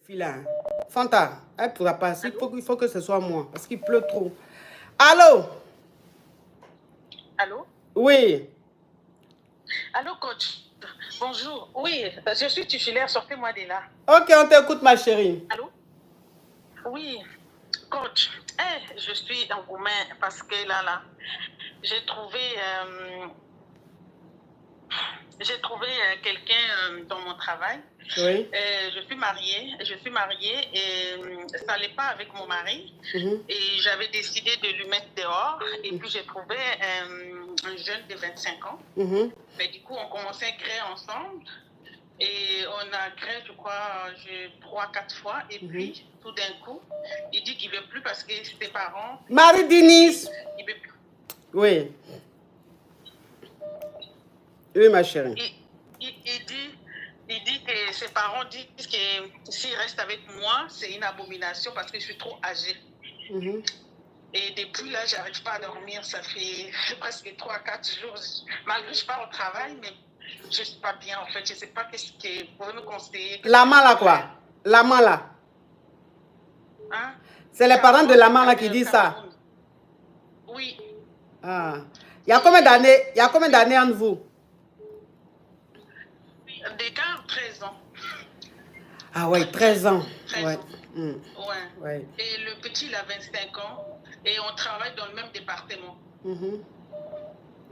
Filin. Fanta, elle ne pourra pas. Il faut que ce soit moi, parce qu'il pleut trop. Allô? Allô? Oui. Allô, coach. Bonjour. Oui, je suis titulaire. Sortez-moi de là. Ok, on t'écoute, ma chérie. Allô? Oui, coach. Je suis en roumain parce que là, j'ai trouvé quelqu'un dans mon travail. Oui. Je suis mariée et ça n'allait pas avec mon mari. Et j'avais décidé de lui mettre dehors. Et puis j'ai trouvé un jeune de 25 ans. Mais du coup, on commençait à créer ensemble. Et on a créé, je crois, 3-4 fois. Et puis, tout d'un coup, il dit qu'il ne veut plus parce que ses parents... Marie-Denise. Il veut plus. Oui. Oui, ma chérie. Il dit que ses parents disent que s'il reste avec moi, c'est une abomination parce que je suis trop âgée. Et depuis là, je n'arrive pas à dormir. Ça fait presque 3-4 jours. Malgré que je pars au travail, mais je ne suis pas bien en fait. Je ne sais pas qu'est-ce que vous pouvez me conseiller. L'amant là quoi? L'amant là. Hein? C'est les parents de l'amant là qui disent ça. Oui. Ah. Il y a combien d'années entre vous? D'écart, 13 ans. Ah ouais, 13 ans. 13 ouais. ans. Ouais. Et le petit, il a 25 ans. Et on travaille dans le même département.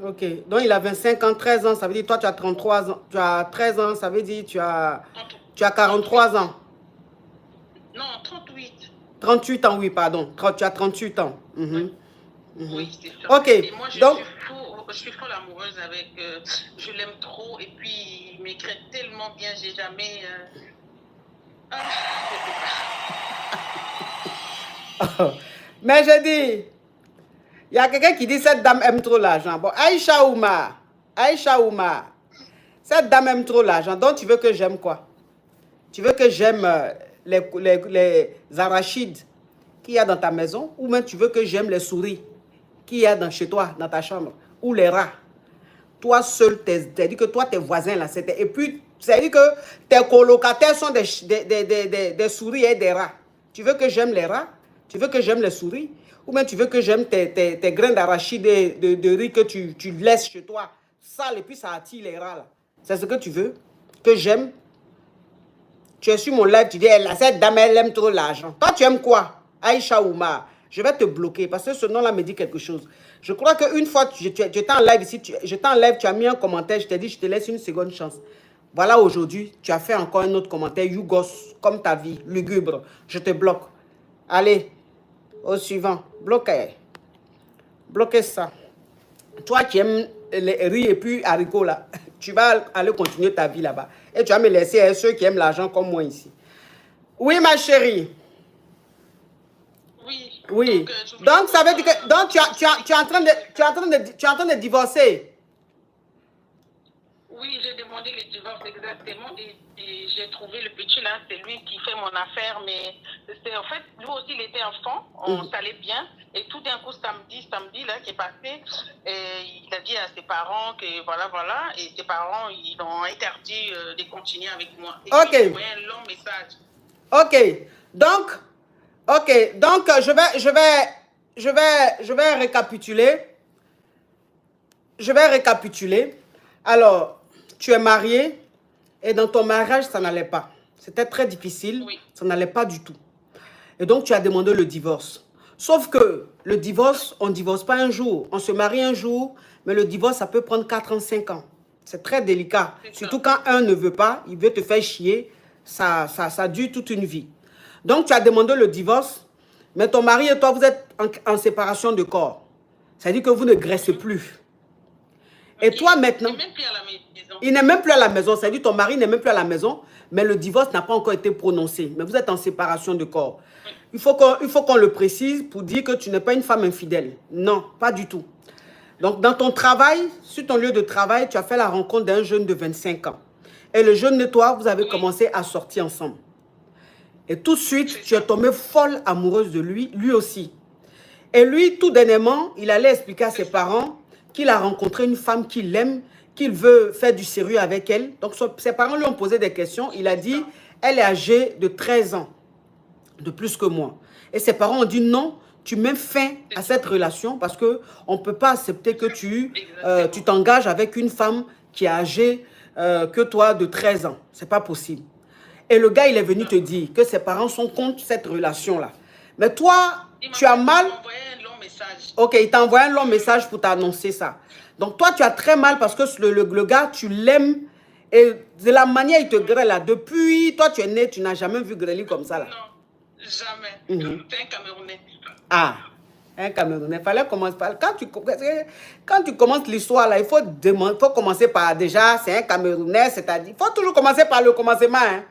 Ok. Donc, il a 25 ans, 13 ans. Ça veut dire, toi, tu as 33 ans. Tu as 13 ans, ça veut dire, tu as 43 ans. Non, 38. 38 ans, oui, pardon. Tu as 38 ans. Oui, c'est ça. Ok. Et moi, donc, je suis folle amoureuse avec... je l'aime trop. Et puis, il m'écrit tellement bien. J'ai jamais... mais je dis, il y a quelqu'un qui dit cette dame aime trop l'argent. Bon, Aïcha Oumar, cette dame aime trop l'argent. Donc, tu veux que j'aime quoi? Tu veux que j'aime les arachides qu'il y a dans ta maison? Ou même tu veux que j'aime les souris qu'il y a chez toi, dans ta chambre? Ou les rats? Toi seul, t'as dit que toi, tes voisins là, c'était... Et puis, ça veut dire que tes colocataires sont des souris et des rats. Tu veux que j'aime les rats? Tu veux que j'aime les souris? Ou bien tu veux que j'aime tes grains d'arachide de riz que tu laisses chez toi? Sale, et puis ça attire les rats là. C'est ce que tu veux? Que j'aime? Tu es sur mon live, tu dis, cette dame, elle aime trop l'argent. Toi, tu aimes quoi? Aïcha Oumar. Je vais te bloquer parce que ce nom-là me dit quelque chose. Je crois qu'une fois, j'étais en live ici, j'étais en live, tu as mis un commentaire, je t'ai dit, je te laisse une seconde chance. Voilà, aujourd'hui, tu as fait encore un autre commentaire, you gosse, comme ta vie, lugubre. Je te bloque. Allez, au suivant. Bloquez. Bloquez ça. Toi, tu aimes les riz et puis haricots là. Tu vas aller continuer ta vie là-bas. Et tu vas me laisser ceux qui aiment l'argent comme moi ici. Oui, ma chérie. Oui. Donc, ça veut dire que donc, tu es en train de divorcer. Oui, j'ai demandé le divorce exactement et j'ai trouvé le petit là, c'est lui qui fait mon affaire, mais c'est en fait, lui aussi il était enfant, on s'allait bien et tout d'un coup samedi là qui est passé, il a dit à ses parents que voilà, et ses parents ils ont interdit de continuer avec moi. Et ok. il m'a un long message. Ok, donc je vais récapituler. Je vais récapituler. Alors, tu es marié et dans ton mariage, ça n'allait pas. C'était très difficile, ça n'allait pas du tout. Et donc, tu as demandé le divorce. Sauf que le divorce, on ne divorce pas un jour. On se marie un jour, mais le divorce, ça peut prendre 4 ans, 5 ans. C'est très délicat. Surtout quand un ne veut pas, il veut te faire chier, ça dure toute une vie. Donc, tu as demandé le divorce, mais ton mari et toi, vous êtes en séparation de corps. C'est-à-dire que vous ne graissez plus. Et toi, maintenant, il n'est même plus à la maison. C'est-à-dire que ton mari n'est même plus à la maison, mais le divorce n'a pas encore été prononcé. Mais vous êtes en séparation de corps. Il faut qu'on le précise pour dire que tu n'es pas une femme infidèle. Non, pas du tout. Donc, dans ton travail, sur ton lieu de travail, tu as fait la rencontre d'un jeune de 25 ans. Et le jeune de toi, vous avez commencé à sortir ensemble. Et tout de suite, tu es tombée folle amoureuse de lui, lui aussi. Et lui, tout dernièrement, il allait expliquer à ses parents qu'il a rencontré une femme qu'il aime, qu'il veut faire du sérieux avec elle. Donc, ses parents lui ont posé des questions. Il a dit, Elle est âgée de 13 ans, de plus que moi. Et ses parents ont dit non, tu mets fin à cette relation parce qu'on ne peut pas accepter que tu t'engages avec une femme qui est âgée que toi de 13 ans. Ce n'est pas possible. Et le gars, il est venu te dire que ses parents sont contre cette relation-là. Mais toi, tu as mal. Il m'a envoyé un long message. Ok, il t'a envoyé un long message pour t'annoncer ça. Donc toi, tu as très mal parce que le gars, tu l'aimes. Et de la manière il te grêle là, depuis toi tu es né, tu n'as jamais vu grêler comme ça là. Non, jamais. C'est un Camerounais. Ah, un Camerounais. Fallait commencer par... Quand tu commences l'histoire là, il faut commencer par déjà, c'est un Camerounais, c'est-à-dire, il faut toujours commencer par le commencement. Hein.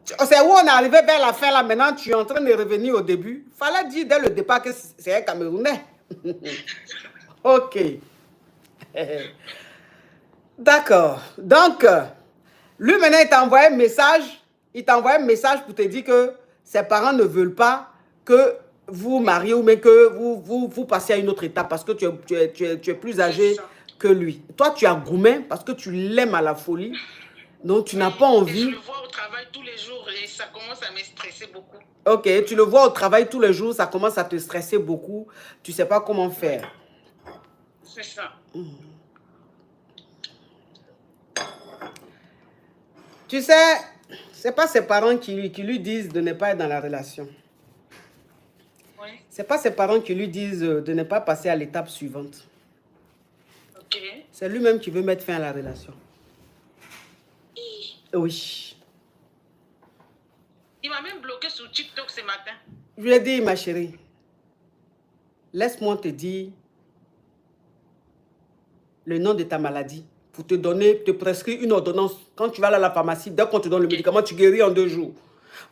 C'est où on est arrivé vers la fin là, maintenant tu es en train de revenir au début. Fallait dire dès le départ que c'est un Camerounais. Ok. D'accord. Donc, lui maintenant, il t'a envoyé un message. Il t'a envoyé un message pour te dire que ses parents ne veulent pas que vous mariez ou mais que vous passiez à une autre étape parce que tu es plus âgé que lui. Toi, tu as gourmand parce que tu l'aimes à la folie. Donc, tu n'as pas envie. Je le vois au travail tous les jours et ça commence à me stresser beaucoup. Ok, tu le vois au travail tous les jours, ça commence à te stresser beaucoup. Tu ne sais pas comment faire. C'est ça. Tu sais, ce n'est pas ses parents qui lui disent de ne pas être dans la relation. Oui. Ce n'est pas ses parents qui lui disent de ne pas passer à l'étape suivante. Ok. C'est lui-même qui veut mettre fin à la relation. Oui. Il m'a même bloqué sur TikTok ce matin. Je lui ai dit, ma chérie, laisse-moi te dire le nom de ta maladie pour te donner, te prescrire une ordonnance. Quand tu vas aller à la pharmacie, dès qu'on te donne le médicament, tu guéris en 2 jours.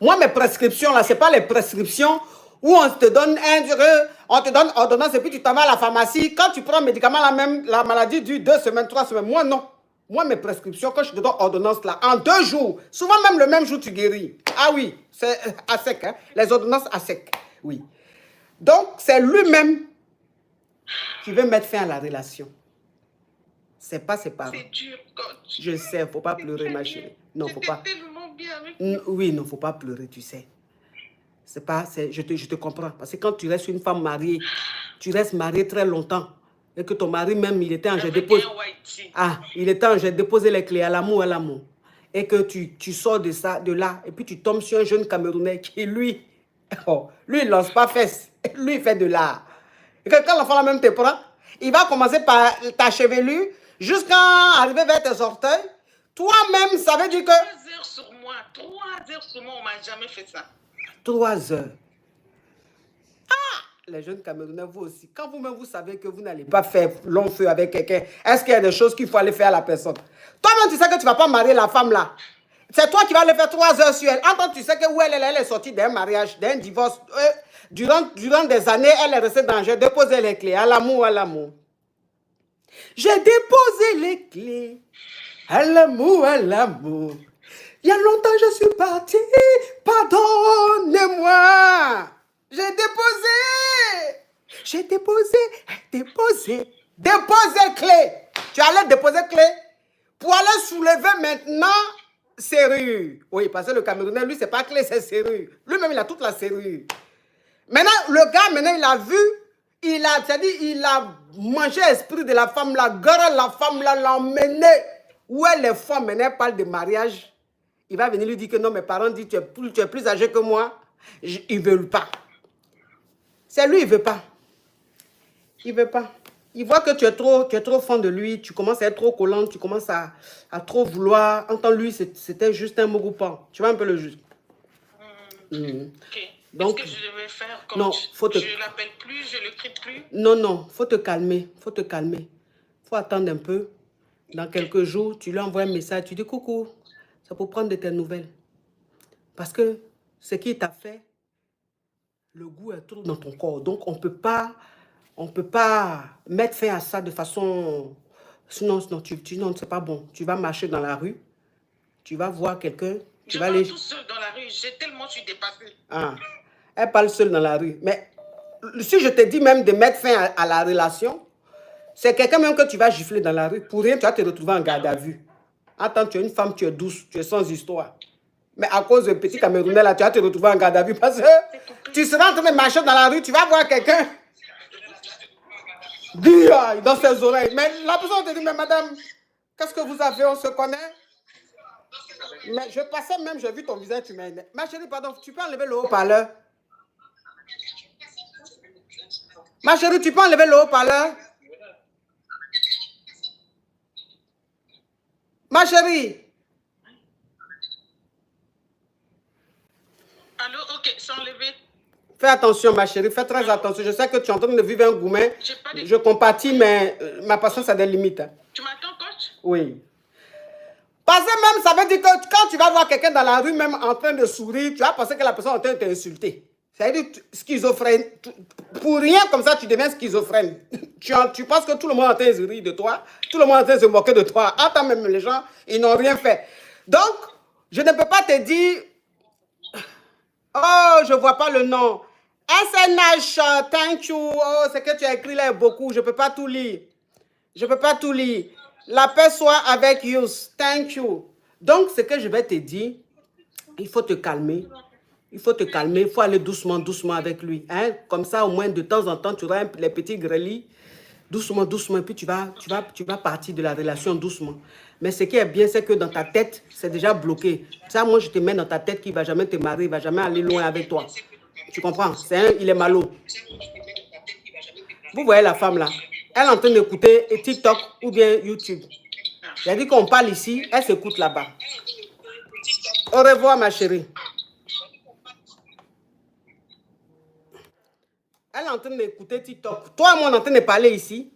Moi, mes prescriptions, là, ce n'est pas les prescriptions où on te donne on te donne ordonnance et puis tu t'en vas à la pharmacie. Quand tu prends le médicament, la maladie dure 2 semaines, 3 semaines. Moi, non. Moi, mes prescriptions, quand je te donne ordonnance, là, en 2 jours, souvent même le même jour, tu guéris. Ah oui, c'est à sec, hein? Les ordonnances à sec, oui. Donc, c'est lui-même qui veut mettre fin à la relation. C'est pas ses parents. C'est dur, coach. Je sais, il ne faut pas pleurer, ma chérie. Non, faut pas. Tellement bien avec lui. Oui, non, il ne faut pas pleurer, tu sais. C'est pas, je te comprends. Parce que quand tu restes une femme mariée, tu restes mariée très longtemps. Et que ton mari même, il était en jet dépose. Ah, il était en jet déposer les clés à l'amour, à l'amour. Et que tu sors de ça, de là, et puis tu tombes sur un jeune Camerounais qui, lui, lui, il ne lance pas fesses. Lui, il fait de l'art. Et que quand l'enfant là même te prend, il va commencer par ta chevelure, jusqu'à arriver vers tes orteils. Toi-même, ça veut dire que... 3 heures sur moi. 3 heures sur moi, on ne m'a jamais fait ça. 3 heures. Ah! Les jeunes Camerounais, vous aussi. Quand vous-même, vous savez que vous n'allez pas faire long feu avec quelqu'un, est-ce qu'il y a des choses qu'il faut aller faire à la personne? Toi-même, tu sais que tu ne vas pas marier la femme là. C'est toi qui vas aller faire 3 heures sur elle. En tant que tu sais que où elle est sortie d'un mariage, d'un divorce. Durant des années, elle est restée dans le jeu. Déposer les clés. À l'amour, à l'amour. J'ai déposé les clés. À l'amour, à l'amour. Il y a longtemps, je suis partie. Pardonnez-moi. J'ai déposé clé. Tu allais déposer clé pour aller soulever maintenant serrure. Oui, parce que le Camerounais, lui, c'est pas clé, c'est serrure. Lui-même, il a toute la serrure. Maintenant, le gars, il a vu, il a mangé l'esprit de la femme, la femme, l'a emmené. Où est les femmes, maintenant, elle parle de mariage. Il va venir lui dire que non, mes parents disent tu es plus âgé que moi. Ils ne veulent pas. C'est lui, il ne veut pas. Il ne veut pas. Il voit que tu es trop fan de lui, tu commences à être trop collante, tu commences à trop vouloir. En tant lui, c'était juste un mogoupant. Tu vois un peu le juste. Ok. Donc, qu'est-ce que je devais faire comme non, je ne l'appelle plus, je ne le crie plus? Non, faut te calmer. Faut attendre un peu. Dans quelques jours, tu lui envoies un message, tu dis coucou. C'est pour prendre de tes nouvelles. Parce que ce qu'il t'a fait, le goût est trop dans ton corps. Donc, on ne peut pas mettre fin à ça de façon... Sinon, c'est pas bon. Tu vas marcher dans la rue, tu vas voir quelqu'un... Je parle tout seul dans la rue, je suis dépassée. Ah, elle parle seule dans la rue. Mais si je te dis même de mettre fin à la relation, c'est quelqu'un même que tu vas gifler dans la rue. Pour rien, tu vas te retrouver en garde à vue. Attends, tu es une femme, tu es douce, tu es sans histoire. Mais à cause de petit Camerounais, là, tu vas te retrouver en garde à vue parce que tu seras en train de marcher dans la rue, tu vas voir quelqu'un. Dis dans ses oreilles. Mais la personne te dit, mais madame, qu'est-ce que vous avez? On se connaît? Mais je passais même, j'ai vu ton visage, tu m'as... Ma chérie, pardon, tu peux enlever le haut-parleur? Ma chérie, tu peux enlever le haut-parleur? Ma chérie. Allô, ok, c'est enlevé. Fais attention, ma chérie, fais très attention. Je sais que tu es en train de vivre un gourmet. Je compatis, mais ma patience a des limites. Tu m'entends, coach? Oui. Parce que même, ça veut dire que quand tu vas voir quelqu'un dans la rue, même en train de sourire, tu vas penser que la personne est en train de t'insulter. C'est-à-dire schizophrène. Pour rien comme ça, tu deviens schizophrène. Tu penses que tout le monde est en train de rire de toi, tout le monde est en train de se moquer de toi. Attends, même les gens, ils n'ont rien fait. Donc, je ne peux pas te dire... Oh, je ne vois pas le nom. SNH, thank you. Oh, ce que tu as écrit là est beaucoup. Je ne peux pas tout lire. Je ne peux pas tout lire. La paix soit avec you. Thank you. Donc, ce que je vais te dire, il faut te calmer. Il faut te calmer. Il faut aller doucement, doucement avec lui. Hein? Comme ça, au moins, de temps en temps, tu auras les petits grêlis. Doucement, doucement. Et puis, tu vas partir de la relation doucement. Mais ce qui est bien, c'est que dans ta tête, c'est déjà bloqué. Ça, moi, je te mets dans ta tête qu'il ne va jamais te marier, il ne va jamais aller loin avec toi. Tu comprends? Il est malot. Vous voyez la femme là? Elle est en train d'écouter TikTok ou bien YouTube. J'ai dit qu'on parle ici, elle s'écoute là-bas. Au revoir, ma chérie. Elle est en train d'écouter TikTok. Toi et moi, on est en train de parler ici.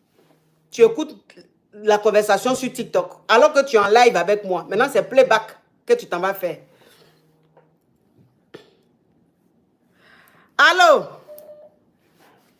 Tu écoutes la conversation sur TikTok, alors que tu es en live avec moi. Maintenant, c'est playback que tu t'en vas faire. Allô?